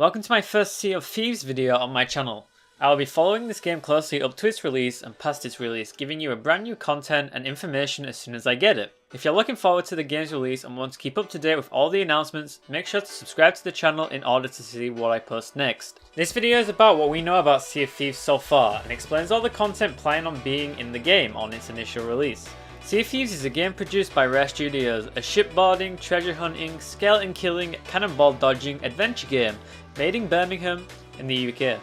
Welcome to my first Sea of Thieves video on my channel. I will be following this game closely up to its release and past its release, giving you a brand new content and information as soon as I get it. If you're looking forward to the game's release and want to keep up to date with all the announcements, make sure to subscribe to the channel in order to see what I post next. This video is about what we know about Sea of Thieves so far and explains all the content planning on being in the game on its initial release. Sea of Thieves is a game produced by Rare Studios, a shipboarding, treasure hunting, skeleton killing, cannonball dodging adventure game made in Birmingham in the UK.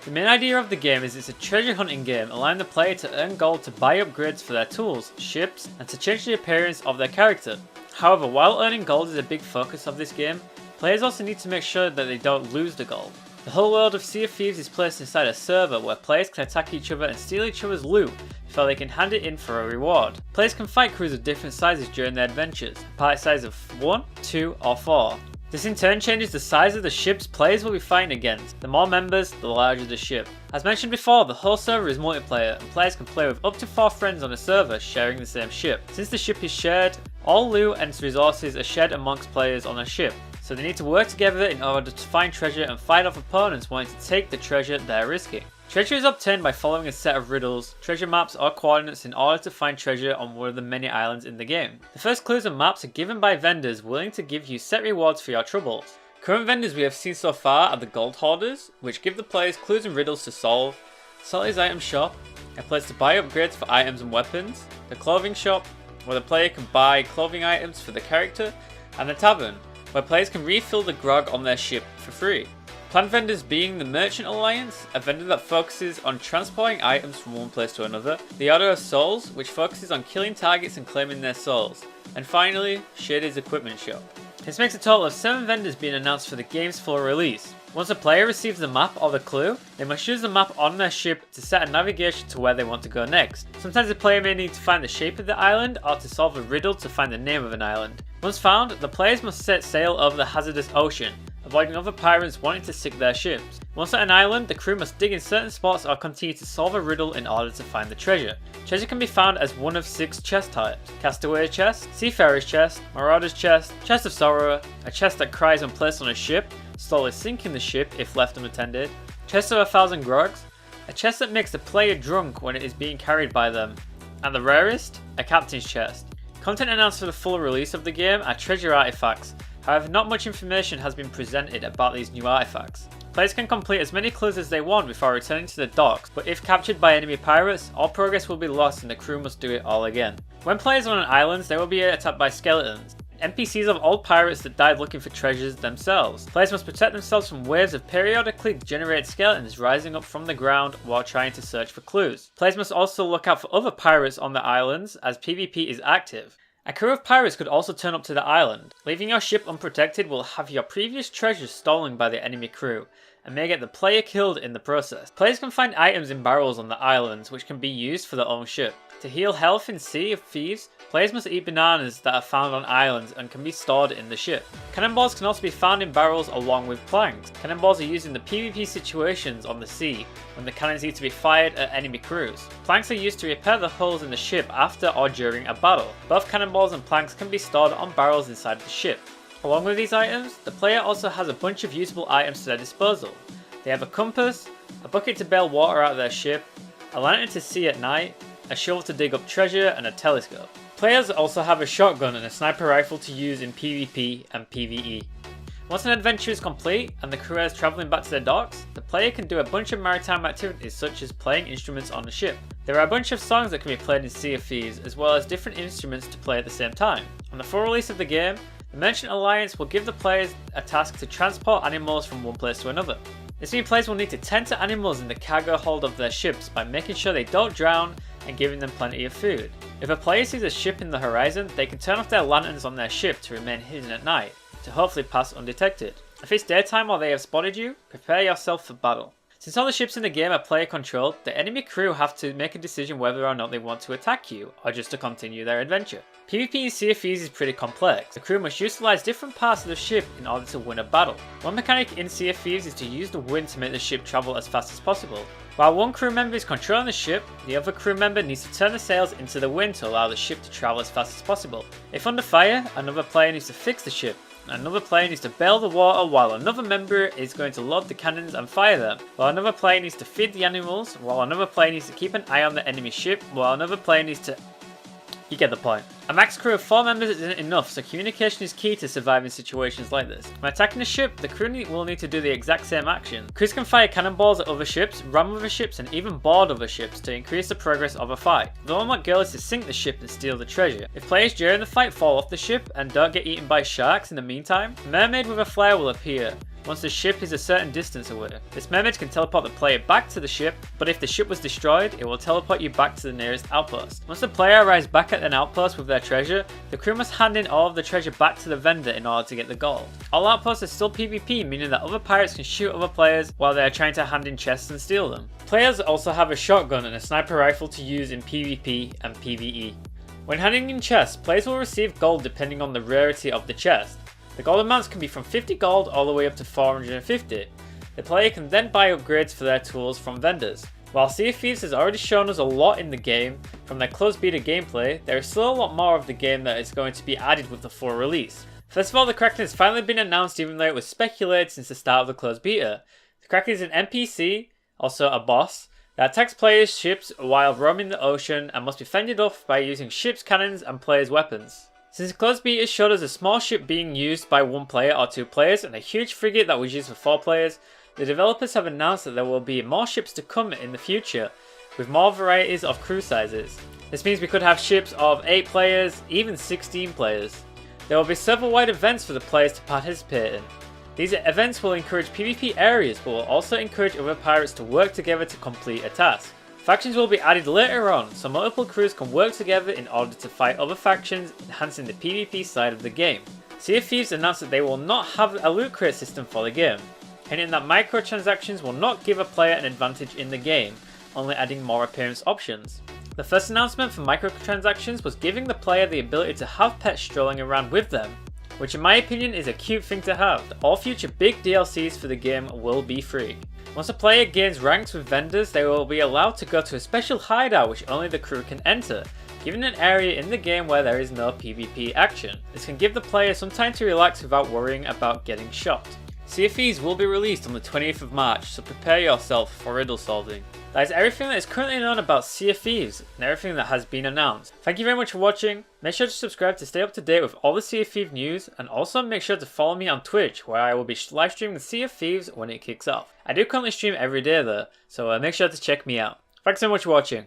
The main idea of the game is it's a treasure hunting game, allowing the player to earn gold to buy upgrades for their tools, ships, and to change the appearance of their character. However, while earning gold is a big focus of this game, players also need to make sure that they don't lose the gold. The whole world of Sea of Thieves is placed inside a server where players can attack each other and steal each other's loot before they can hand it in for a reward. Players can fight crews of different sizes during their adventures, a party size of 1, 2 or 4. This in turn changes the size of the ships players will be fighting against. The more members, the larger the ship. As mentioned before, the whole server is multiplayer and players can play with up to 4 friends on a server sharing the same ship. Since the ship is shared, all loot and resources are shared amongst players on a ship, so they need to work together in order to find treasure and fight off opponents wanting to take the treasure they're risking. Treasure is obtained by following a set of riddles, treasure maps or coordinates in order to find treasure on one of the many islands in the game. The first clues and maps are given by vendors willing to give you set rewards for your troubles. Current vendors we have seen so far are the Gold Hoarders, which give the players clues and riddles to solve, Sally's Item Shop, a place to buy upgrades for items and weapons, the Clothing Shop, where the player can buy clothing items for the character, and the Tavern, where players can refill the grog on their ship for free. Planned vendors being the Merchant Alliance, a vendor that focuses on transporting items from one place to another, the Order of Souls, which focuses on killing targets and claiming their souls, and finally, Shady's Equipment Shop. This makes a total of 7 vendors being announced for the game's full release. Once a player receives the map or the clue, they must use the map on their ship to set a navigation to where they want to go next. Sometimes the player may need to find the shape of the island or to solve a riddle to find the name of an island. Once found, the players must set sail over the hazardous ocean, avoiding other pirates wanting to sink their ships. Once at an island, the crew must dig in certain spots or continue to solve a riddle in order to find the treasure. Treasure can be found as one of 6 chest types: Castaway chest, Seafarer's chest, Marauder's chest, Chest of Sorrow, a chest that cries when placed on a ship, slowly sinking the ship if left unattended, Chest of 1,000 grogs, a chest that makes the player drunk when it is being carried by them, and the rarest, a Captain's chest. Content announced for the full release of the game are treasure artifacts. However, not much information has been presented about these new artifacts. Players can complete as many clues as they want before returning to the docks, but if captured by enemy pirates, all progress will be lost and the crew must do it all again. When players are on islands, they will be attacked by skeletons, NPCs of old pirates that died looking for treasures themselves. Players must protect themselves from waves of periodically generated skeletons rising up from the ground while trying to search for clues. Players must also look out for other pirates on the islands as PvP is active. A crew of pirates could also turn up to the island. Leaving your ship unprotected will have your previous treasures stolen by the enemy crew, and may get the player killed in the process. Players can find items in barrels on the islands which can be used for their own ship. To heal health in Sea of Thieves, players must eat bananas that are found on islands and can be stored in the ship. Cannonballs can also be found in barrels along with planks. Cannonballs are used in the PvP situations on the sea, when the cannons need to be fired at enemy crews. Planks are used to repair the holes in the ship after or during a battle. Both cannonballs and planks can be stored on barrels inside the ship. Along with these items, the player also has a bunch of usable items to their disposal. They have a compass, a bucket to bail water out of their ship, a lantern to see at night, a shovel to dig up treasure, and a telescope. Players also have a shotgun and a sniper rifle to use in PvP and PvE. Once an adventure is complete and the crew is travelling back to their docks, the player can do a bunch of maritime activities such as playing instruments on the ship. There are a bunch of songs that can be played in Sea of Thieves, as well as different instruments to play at the same time. On the full release of the game, the Merchant Alliance will give the players a task to transport animals from one place to another. This means players will need to tend to animals in the cargo hold of their ships by making sure they don't drown and giving them plenty of food. If a player sees a ship in the horizon, they can turn off their lanterns on their ship to remain hidden at night, to hopefully pass undetected. If it's daytime or they have spotted you, prepare yourself for battle. Since all the ships in the game are player controlled, the enemy crew have to make a decision whether or not they want to attack you, or just to continue their adventure. PvP in Sea of Thieves is pretty complex. The crew must utilise different parts of the ship in order to win a battle. One mechanic in Sea of Thieves is to use the wind to make the ship travel as fast as possible. While one crew member is controlling the ship, the other crew member needs to turn the sails into the wind to allow the ship to travel as fast as possible. If under fire, another player needs to fix the ship. Another player needs to bail the water while another member is going to load the cannons and fire them. While another player needs to feed the animals, while another player needs to keep an eye on the enemy ship, while another player needs to... You get the point. A max crew of 4 members isn't enough, so communication is key to surviving situations like this. When attacking a ship, the crew will need to do the exact same action. Crews can fire cannonballs at other ships, ram other ships, and even board other ships to increase the progress of a fight. The ultimate goal is to sink the ship and steal the treasure. If players during the fight fall off the ship and don't get eaten by sharks in the meantime, a mermaid with a flare will appear once the ship is a certain distance away. This mermaid can teleport the player back to the ship, but if the ship was destroyed, it will teleport you back to the nearest outpost. Once the player arrives back at an outpost with their treasure, the crew must hand in all of the treasure back to the vendor in order to get the gold. All outposts are still PvP, meaning that other pirates can shoot other players while they are trying to hand in chests and steal them. Players also have a shotgun and a sniper rifle to use in PvP and PvE. When handing in chests, players will receive gold depending on the rarity of the chest. The gold amounts can be from 50 gold all the way up to 450. The player can then buy upgrades for their tools from vendors. While Sea of Thieves has already shown us a lot in the game from their closed beta gameplay, there is still a lot more of the game that is going to be added with the full release. First of all, the Kraken has finally been announced even though it was speculated since the start of the closed beta. The Kraken is an NPC, also a boss, that attacks players' ships while roaming the ocean and must be fended off by using ships' cannons and players' weapons. Since the closed beta showed us a small ship being used by 1 player or 2 players and a huge frigate that was used for 4 players, the developers have announced that there will be more ships to come in the future, with more varieties of crew sizes. This means we could have ships of 8 players, even 16 players. There will be server-wide events for the players to participate in. These events will encourage PvP areas but will also encourage other pirates to work together to complete a task. Factions will be added later on, so multiple crews can work together in order to fight other factions, enhancing the PvP side of the game. Sea of Thieves announced that they will not have a loot crate system for the game, hinting that microtransactions will not give a player an advantage in the game, only adding more appearance options. The first announcement for microtransactions was giving the player the ability to have pets strolling around with them, which in my opinion is a cute thing to have. All future big DLCs for the game will be free. Once a player gains ranks with vendors, they will be allowed to go to a special hideout which only the crew can enter, given an area in the game where there is no PvP action. This can give the player some time to relax without worrying about getting shot. Sea of Thieves will be released on the 20th of March, so prepare yourself for riddle solving. That is everything that is currently known about Sea of Thieves and everything that has been announced. Thank you very much for watching. Make sure to subscribe to stay up to date with all the Sea of Thieves news, and also make sure to follow me on Twitch where I will be live streaming Sea of Thieves when it kicks off. I do currently stream every day though, so make sure to check me out. Thanks so much for watching.